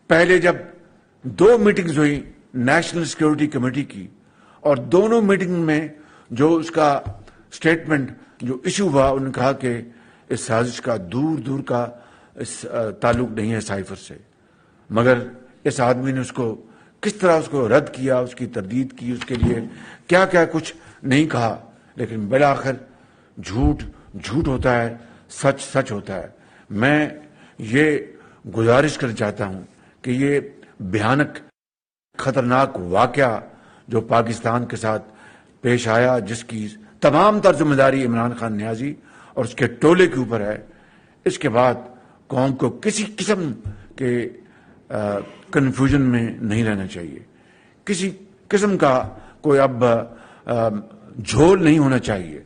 पहले जब 2 मीटिंग्स हुई नेशनल सिक्योरिटी कमेटी की, और दोनों मीटिंग में जो उसका स्टेटमेंट जो इशू हुआ, उन्होंने कहा कि इस साजिश का दूर दूर का इस ताल्लुक नहीं है साइफर से। मगर इस आदमी ने उसको किस तरह उसको रद्द किया, उसकी तरदीद की, उसके लिए क्या क्या कुछ नहीं कहा, लेकिन बड़ा आखिर झूठ झूठ होता है, सच सच होता है। मैं ये गुजारिश करना चाहता हूं कि ये भयानक खतरनाक वाकया जो पाकिस्तान के साथ पेश आया, जिसकी तमाम तर जिम्मेदारी इमरान खान नियाजी और उसके टोले के ऊपर है, इसके बाद कौम को किसी किस्म के कंफ्यूजन में नहीं रहना चाहिए। किसी किस्म का कोई अब झोल नहीं होना चाहिए।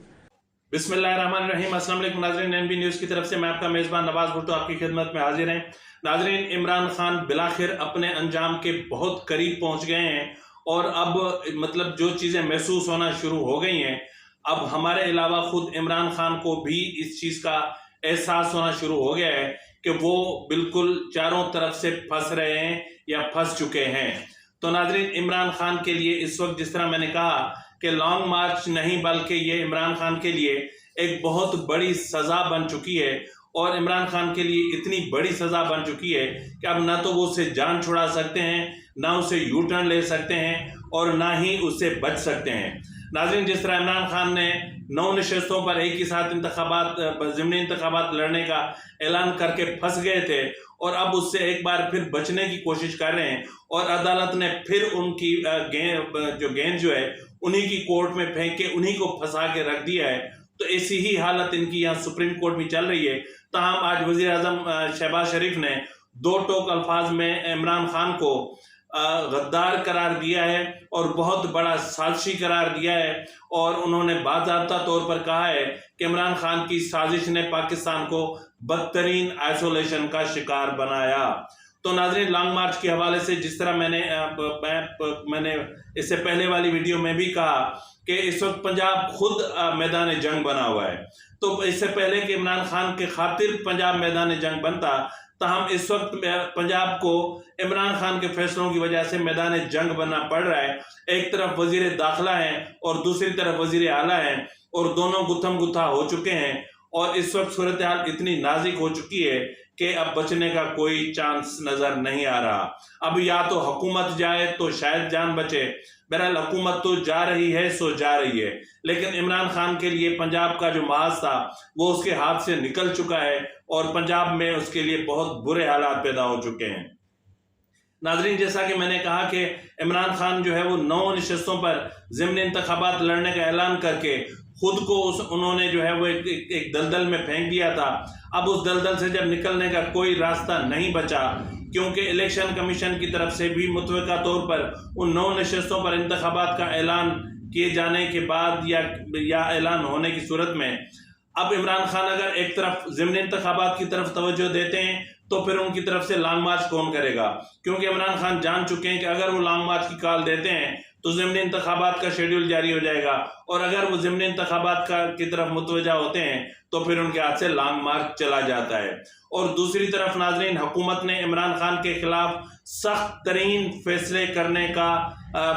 बिस्मिल्लाहिर्रहमानिर्रहीम। अस्सलाम वालेकुम नाज़रीन, एनबी न्यूज की तरफ से मैं आपका मेजबान नवाज भुट्टो आपकी खिदमत में हाजिर हैं। नाज़रीन, इमरान खान बिलाखिर अपने अंजाम के बहुत करीब पहुंच गए हैं और अब मतलब जो चीजें महसूस होना शुरू हो गई हैं, अब हमारे अलावा खुद इमरान खान को भी इस चीज का एहसास होना शुरू हो गया है कि वो बिल्कुल चारों तरफ से फंस रहे हैं या फंस चुके हैं। तो नाज़रीन, इमरान खान के लिए इस वक्त जिस तरह मैंने कहा कि लॉन्ग मार्च नहीं, बल्कि ये इमरान खान के लिए एक बहुत बड़ी सजा बन चुकी है। और इमरान खान के लिए इतनी बड़ी सजा बन चुकी है कि अब ना तो वो उससे जान छुड़ा सकते हैं, ना उसे यू टर्न ले सकते हैं और ना ही उससे बच सकते हैं। नाज़रीन, जिस तरह इमरान खान ने 9 नशस्तों पर एक ही साथ ज़िमनी इंतखाबात लड़ने का ऐलान करके फंस गए थे और अब उससे एक बार फिर बचने की कोशिश कर रहे हैं और अदालत ने फिर उनकी गेंद जो है उन्हीं की कोर्ट में फेंक के उन्हीं को फंसा के रख दिया है। तो ऐसी ही हालत इनकी यहाँ सुप्रीम कोर्ट में चल रही है। ताहम आज वजीर आजम शहबाज शरीफ ने 2 टोक अल्फाज में इमरान खान को गद्दार करार दिया है और बहुत बड़ा साजिशी करार दिया है और उन्होंने बाज़ाब्ता तौर पर कहा है कि इमरान खान की साजिश ने पाकिस्तान को बदतरीन आइसोलेशन का शिकार बनाया। तो नाज़रीन, लॉन्ग मार्च के हवाले से जिस तरह मैंने इससे पहले वाली वीडियो में भी कहा कि इस वक्त पंजाब खुद मैदान जंग बना हुआ है। तो इससे पहले कि इमरान खान के खातिर पंजाब मैदान जंग बनता, ताहम इस वक्त पंजाब को इमरान खान के फैसलों की वजह से मैदान जंग बनना पड़ रहा है। एक तरफ वजीर दाखिला है और दूसरी तरफ वजीर आला है और दोनों गुत्थम गुत्था हो चुके हैं और इस वक्त सूरत हाल इतनी नाजुक हो चुकी है कि अब बचने का कोई चांस नजर नहीं आ रहा। अब या तो हुकूमत जाए तो शायद जान बचे। बहरहाल हुकूमत तो जा रही है सो जा रही है, लेकिन इमरान खान के लिए पंजाब का जो महाज था वो उसके हाथ से निकल चुका है और पंजाब में उसके लिए बहुत बुरे हालात पैदा हो चुके हैं। नाजरीन, जैसा कि मैंने कहा कि इमरान खान जो है वो 9 नशस्तों पर ज़िमनी इंतखाबात लड़ने का ऐलान करके खुद को उन्होंने जो है वो एक दलदल में फेंक दिया था। अब उस दलदल से जब निकलने का कोई रास्ता नहीं बचा, क्योंकि इलेक्शन कमीशन की तरफ से भी मुतवक्का तौर पर उन 9 नशस्तों पर इंतखाबात का ऐलान किए जाने के बाद या ऐलान होने की सूरत में अब इमरान खान अगर एक तरफ ज़िमनी इंतखाबात की तरफ तवज्जो देते हैं तो फिर उनकी तरफ से लॉन्ग मार्च कौन करेगा? क्योंकि इमरान खान जान चुके हैं कि अगर वो लॉन्ग मार्च की कॉल देते हैं तो ज़िमनी इंतखाबात का शेड्यूल जारी हो जाएगा और अगर वो ज़िमनी इंतखाबात की तरफ मुतवज्जा होते हैं तो फिर उनके हाथ से लॉन्ग मार्च चला जाता है। और दूसरी तरफ नाजरीन, हुकूमत ने इमरान खान के खिलाफ सख्त तरीन फैसले करने का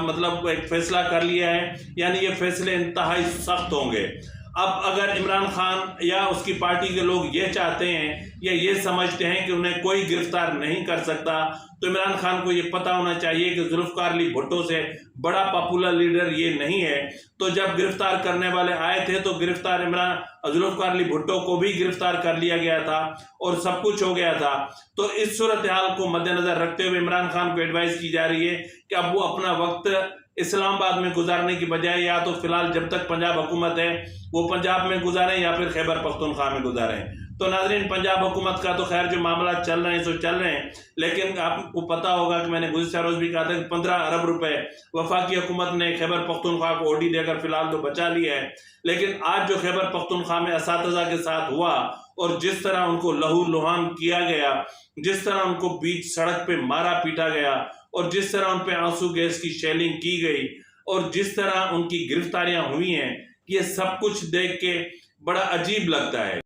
मतलब एक फैसला कर लिया है, यानी ये फैसले इंतहाई सख्त होंगे। अब अगर इमरान खान या उसकी पार्टी के लोग ये चाहते हैं या ये समझते हैं कि उन्हें कोई गिरफ्तार नहीं कर सकता, तो इमरान खान को ये पता होना चाहिए कि जुल्फ़िकार अली भुट्टो से बड़ा पॉपुलर लीडर ये नहीं है। तो जब गिरफ्तार करने वाले आए थे तो जुल्फ़िकार अली भुट्टो को भी गिरफ्तार कर लिया गया था और सब कुछ हो गया था। तो इस सूरत हाल को मद्देनजर रखते हुए इमरान खान को एडवाइस की जा रही है कि अब वो अपना वक्त इस्लामाबाद में गुजारने की बजाय या तो फिलहाल जब तक पंजाब हुकूमत है वो पंजाब में गुजारें या फिर खैबर पख्तूनख्वा में गुजारें। तो नाजरीन, पंजाब हुकूमत का तो खैर जो मामला चल रहे हैं सो चल रहे हैं, लेकिन आपको पता होगा कि मैंने गुज़िश्ता रोज भी कहा था कि 15 अरब रुपए वफाकी हुकूमत ने खैबर पख्तूनख्वा को ओडी देकर फिलहाल तो बचा लिया है। लेकिन आज जो खैबर पख्तूनख्वा में असातिज़ा के साथ हुआ और जिस तरह उनको लहू लुहान किया गया, जिस तरह उनको बीच सड़क पे मारा पीटा गया और जिस तरह उन पे आंसू गैस की शेलिंग की गई और जिस तरह उनकी गिरफ्तारियां हुई हैं, ये सब कुछ देख के बड़ा अजीब लगता है।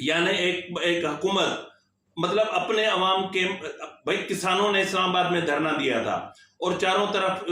यानी एक हुकूमत मतलब अपने अवाम के, भाई किसानों ने इस्लामाबाद में धरना दिया था और चारों तरफ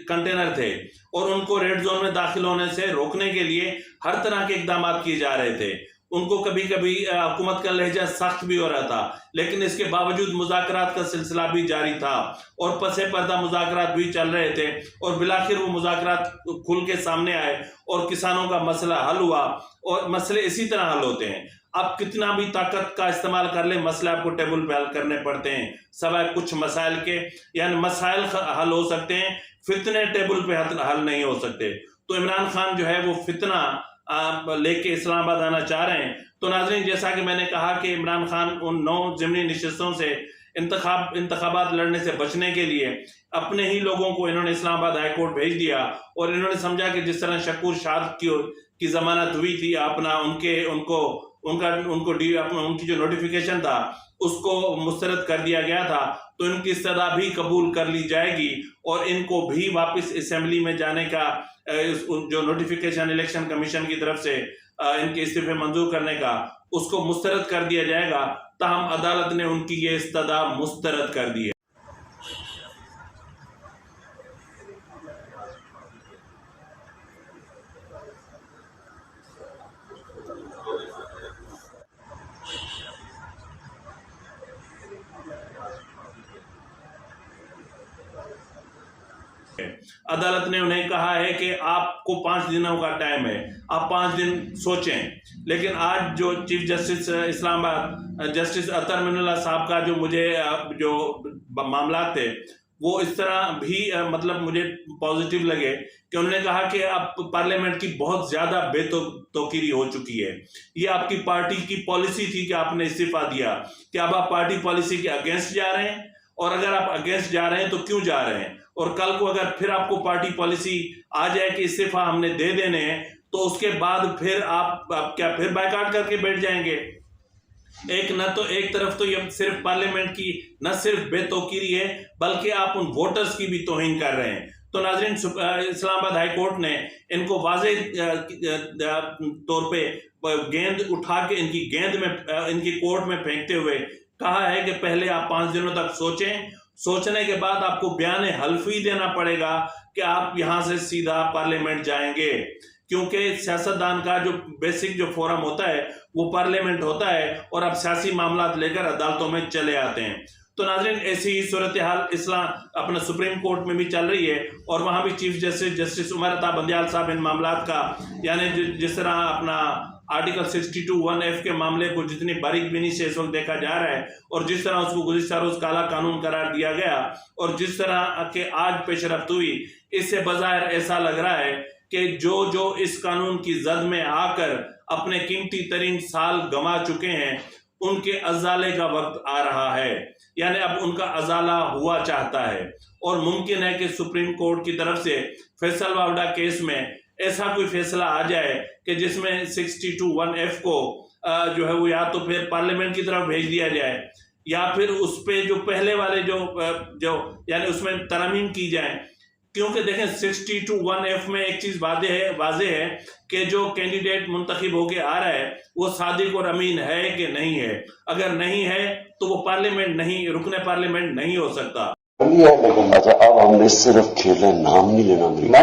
कंटेनर थे और उनको रेड जोन में दाखिल होने से रोकने के लिए हर तरह के इकदाम किए जा रहे थे। उनको कभी कभी हुकूमत का लहजा सख्त भी हो रहा था, लेकिन इसके बावजूद मुज़ाकरात का सिलसिला भी जारी था और पसे पर्दा मुज़ाकरात भी चल रहे थे और बिलाखिर वो मुज़ाकरात खुल के सामने आए और किसानों का मसला हल हुआ। और मसले इसी तरह हल होते हैं। आप कितना भी ताकत का इस्तेमाल कर ले, मसले आपको टेबल पे हल करने पड़ते हैं। सवाए कुछ मसाइल के, यानी मसाइल हल हो सकते हैं, फितने टेबल पे हल नहीं हो सकते। तो इमरान खान जो है वो फितना लेके इस्लामाबाद आना चाह रहे हैं। तो नाज़रीन, जैसा कि मैंने कहा कि इमरान खान उन 9 ज़िमनी नशिस्तों से इंतखाबात लड़ने से बचने के लिए अपने ही लोगों को इन्होंने इस्लामाबाद हाई कोर्ट भेज दिया और इन्होंने समझा कि जिस तरह शकूर शाद की जमानत हुई थी, अपना उनकी जो नोटिफिकेशन था उसको मुस्तरद कर दिया गया था, तो इनकी इस्तदा भी कबूल कर ली जाएगी और इनको भी वापस असेंबली में जाने का जो नोटिफिकेशन इलेक्शन कमीशन की तरफ से इनके इस्तीफे मंजूर करने का, उसको मुस्तरद कर दिया जाएगा। ताहम अदालत ने उनकी ये इस्तदा मुस्तरद कर दी है। अदालत ने उन्हें कहा है कि आपको 5 दिनों का टाइम है, आप 5 दिन सोचें। लेकिन आज जो चीफ जस्टिस इस्लामाबाद जस्टिस अतर मिनुल्लाह साहब का जो मामला थे वो इस तरह भी मतलब मुझे पॉजिटिव लगे कि उन्होंने कहा कि अब पार्लियामेंट की बहुत ज्यादा बेतौकीरी हो चुकी है। ये आपकी पार्टी की पॉलिसी थी कि आपने इस्तीफा दिया, कि अब आप पार्टी पॉलिसी के अगेंस्ट जा रहे हैं, और अगर आप अगेंस्ट जा रहे हैं तो क्यों जा रहे हैं, और कल को अगर फिर आपको पार्टी पॉलिसी आ जाए कि इस्तीफा हमने दे देने हैं, तो उसके बाद फिर आप क्या फिर बायकॉट करके बैठ जाएंगे। एक तरफ तो ये सिर्फ पार्लियामेंट की न सिर्फ बेतौकीरी है, बल्कि आप उन वोटर्स की भी तौहीन कर रहे हैं। तो नाज़रीन, इस्लामाबाद हाई कोर्ट ने इनको वाज़े तौर पे गेंद उठा के इनकी गेंद में इनकी कोर्ट में फेंकते हुए कहा है कि पहले आप 5 दिनों तक सोचें, सोचने के बाद आपको बयान हल्फी देना पड़ेगा कि आप यहां से सीधा पार्लियामेंट जाएंगे, क्योंकि सियासतदान का जो बेसिक जो फोरम होता है वो पार्लियामेंट होता है और अब सियासी मामला लेकर अदालतों में चले आते हैं। तो नाज़रीन, ऐसी ही सूरत हाल अपना सुप्रीम कोर्ट में भी चल रही है और वहां भी चीफ जस्टिस उमर अता बंदियाल साहब इन मामला का, यानी जिस तरह अपना आर्टिकल 62(1)(f) के मामले को जितनी बारीकबीनी से इस वक्त देखा जा रहा है और जिस तरह उसको गुज़िश्ता रोज काला कानून करार दिया गया और जिस तरह के आज पेशरफ्त हुई, इससे बज़ाहिर ऐसा लग रहा है कि जो इस कानून की जद में आकर अपने कीमती तरीन साल गंवा चुके हैं, उनके अजाले का वक्त आ रहा है। यानी अब उनका अजाला हुआ चाहता है और मुमकिन है कि सुप्रीम कोर्ट की तरफ से फैसल वावडा केस में ऐसा कोई फैसला आ जाए कि जिसमें 62(1)(f) को जो है वो या तो फिर पार्लियामेंट की तरफ भेज दिया जाए या फिर उस पे जो पहले वाले जो यानी उसमें तरमीम की जाए। क्योंकि देखें, 62(1)(f) में एक चीज वाज़े है कि जो कैंडिडेट मुंतखब होके आ रहा है वो सादिक और अमीन है कि नहीं है। अगर नहीं है तो वो रुकने पार्लियामेंट नहीं हो सकता। लेकिन अब हमने सिर्फ खेलना, नाम नहीं लेना,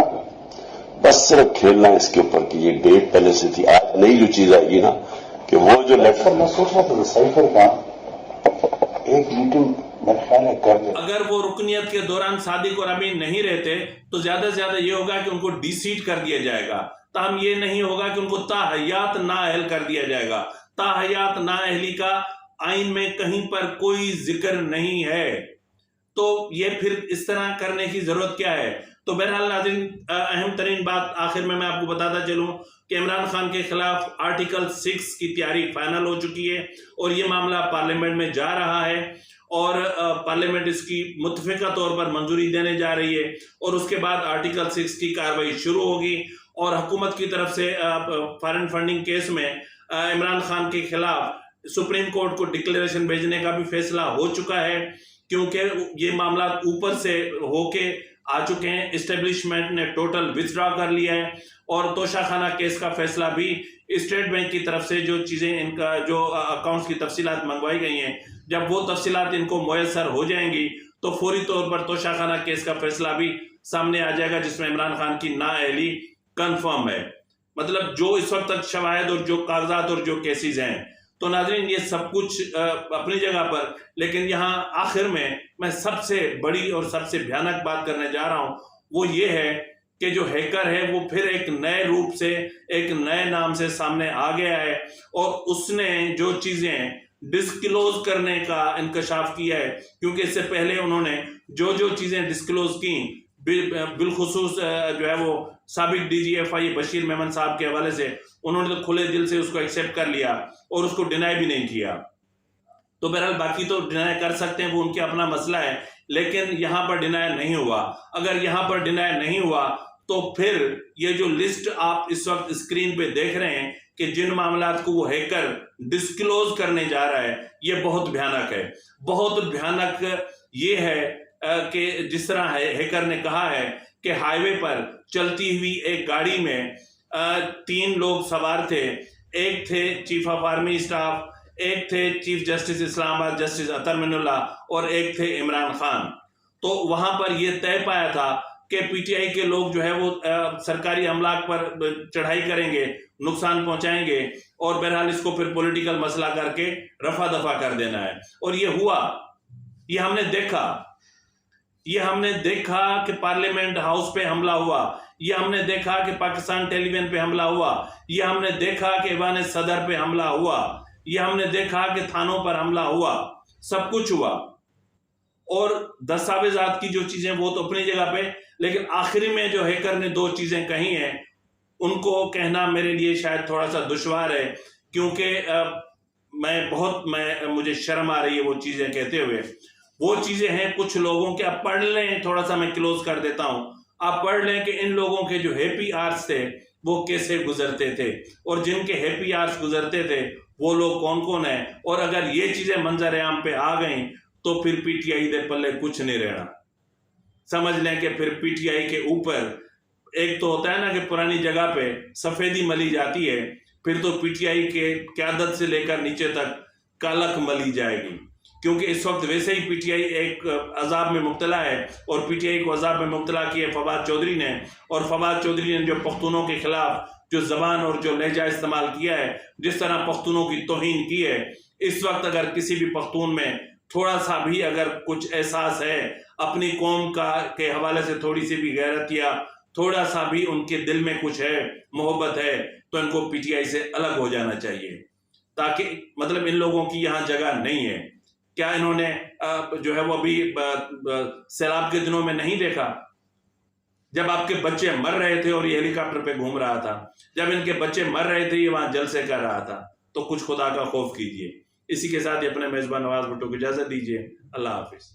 बस सिर्फ खेलना है इसके ऊपर कि ये डेट पहले से थी। आज नई जो चीज आएगी ना कि वो जो लेटर मैं सोच रहा था साइफर का एक मीटिंग मेरे ख्याल है कर ले। अगर वो रुकनियत के दौरान सादिक और अमीन नहीं रहते तो ज्यादा से ज्यादा ये होगा कि उनको डिसीट कर दिया जाएगा। ताहम ये नहीं होगा कि उनको ताहयात नाअहल कर दिया जाएगा। ताहयात नाअहली का आइन में कहीं पर कोई जिक्र नहीं है, तो ये फिर इस तरह करने की जरूरत क्या है। तो बहरहाल नाज़रीन, अहम तरीन बात आखिर में मैं आपको बताता चलूं कि इमरान खान के खिलाफ आर्टिकल 6 की तैयारी फाइनल हो चुकी है और ये मामला पार्लियामेंट में जा रहा है और पार्लियामेंट इसकी मुत्तफिका तौर पर मंजूरी देने जा रही है और उसके बाद आर्टिकल 6 की कार्रवाई शुरू होगी और हुकूमत की तरफ से फॉरेन फंडिंग केस में इमरान खान के खिलाफ सुप्रीम कोर्ट को डिक्लेरेशन भेजने का भी फैसला हो चुका है, क्योंकि ये मामला ऊपर से होके आ चुके हैं। एस्टेब्लिशमेंट ने टोटल विथड्रॉ कर लिया है और तोशाखाना केस का फैसला भी स्टेट बैंक की तरफ से जो चीज़ें इनका जो अकाउंट्स की तफसीलात मंगवाई गई हैं, जब वो तफसीलात इनको मुयसर हो जाएंगी तो फौरी तौर पर तोशाखाना केस का फैसला भी सामने आ जाएगा, जिसमें इमरान खान की नाअहली कंफर्म है। मतलब जो इस वक्त तक शवाहिद और जो कागजात और जो केसेस हैं, तो नाज़रीन ये सब कुछ अपनी जगह पर, लेकिन यहाँ आखिर में मैं सबसे बड़ी और सबसे भयानक बात करने जा रहा हूँ, वो ये है कि जो हैकर है वो फिर एक नए रूप से, एक नए नाम से सामने आ गया है और उसने जो चीज़ें डिस्क्लोज करने का इंकशाफ किया है, क्योंकि इससे पहले उन्होंने जो जो चीज़ें डिस्क्लोज की बिलखुसूस जो है वो साबिक DGFI बशीर मेमन साहब के हवाले से, उन्होंने तो खुले दिल से उसको एक्सेप्ट कर लिया और उसको डिनाई भी नहीं किया। तो बहरहाल बाकी तो डिनाई कर सकते हैं, वो उनके अपना मसला है, लेकिन यहाँ पर डिनाई नहीं हुआ। अगर यहाँ पर डिनाई नहीं हुआ तो फिर ये जो लिस्ट आप इस वक्त स्क्रीन पे देख रहे हैं कि जिन मामलात को वो हैकर डिस्क्लोज करने जा रहा है, ये बहुत भयानक है। बहुत भयानक ये है कि जिस तरह हैकर ने कहा है कि हाईवे पर चलती हुई एक गाड़ी में 3 लोग सवार थे, एक थे चीफ ऑफ आर्मी स्टाफ, एक थे चीफ जस्टिस इस्लामाबाद जस्टिस अतर मिनुल्लाह और एक थे इमरान खान। तो वहां पर यह तय पाया था कि PTI के लोग जो है वो सरकारी अमलाक पर चढ़ाई करेंगे, नुकसान पहुंचाएंगे और बहरहाल इसको फिर पॉलिटिकल मसला करके रफा दफा कर देना है। और ये हुआ, ये हमने देखा कि पार्लियामेंट हाउस पे हमला हुआ, ये हमने देखा कि पाकिस्तान टेलीविजन पे हमला हुआ, ये हमने देखा कि ऐवान सदर पे हमला हुआ, ये हमने देखा कि थानों पर हमला हुआ, सब कुछ हुआ। और दस्तावेजात की जो चीजें वो तो अपनी जगह पे, लेकिन आखिरी में जो हैकर ने 2 चीजें कही हैं, उनको कहना मेरे लिए शायद थोड़ा सा दुश्वार है, क्योंकि मुझे शर्म आ रही है वो चीजें कहते हुए। वो चीजें हैं कुछ लोगों के, आप पढ़ लें, थोड़ा सा मैं क्लोज कर देता हूं, आप पढ़ लें कि इन लोगों के जो हैप्पी आवर्स थे वो कैसे गुजरते थे और जिनके हैप्पी आवर्स गुजरते थे वो लोग कौन कौन है। और अगर ये चीजें मंजर आम पे आ गई तो फिर PTI दे पल्ले कुछ नहीं रहना। समझ लें कि फिर PTI के ऊपर एक तो होता है ना कि पुरानी जगह पे सफेदी मली जाती है, फिर तो PTI के क़यादत से लेकर नीचे तक कालक मली जाएगी, क्योंकि इस वक्त वैसे ही PTI एक अजाब में मुब्तला है और PTI को अजाब में मुब्तला किया फवाद चौधरी ने। और फवाद चौधरी ने जो पख्तूनों के खिलाफ जो जबान और जो लहजा इस्तेमाल किया है, जिस तरह पख्तूनों की तौहीन की है, इस वक्त अगर किसी भी पख्तून में थोड़ा सा भी अगर कुछ एहसास है अपनी कौम का के हवाले से, थोड़ी सी भी गैरत या थोड़ा सा भी उनके दिल में कुछ है, मोहब्बत है, तो इनको PTI से अलग हो जाना चाहिए, ताकि मतलब इन लोगों की यहाँ जगह नहीं है। क्या इन्होंने जो है वो अभी सैलाब के दिनों में नहीं देखा, जब आपके बच्चे मर रहे थे और ये हेलीकॉप्टर पे घूम रहा था, जब इनके बच्चे मर रहे थे ये वहां जलसे कर रहा था, तो कुछ खुदा का खौफ कीजिए। इसी के साथ ही अपने मेजबान नवाज भुट्टो को इजाजत दीजिए। अल्लाह हाफिज।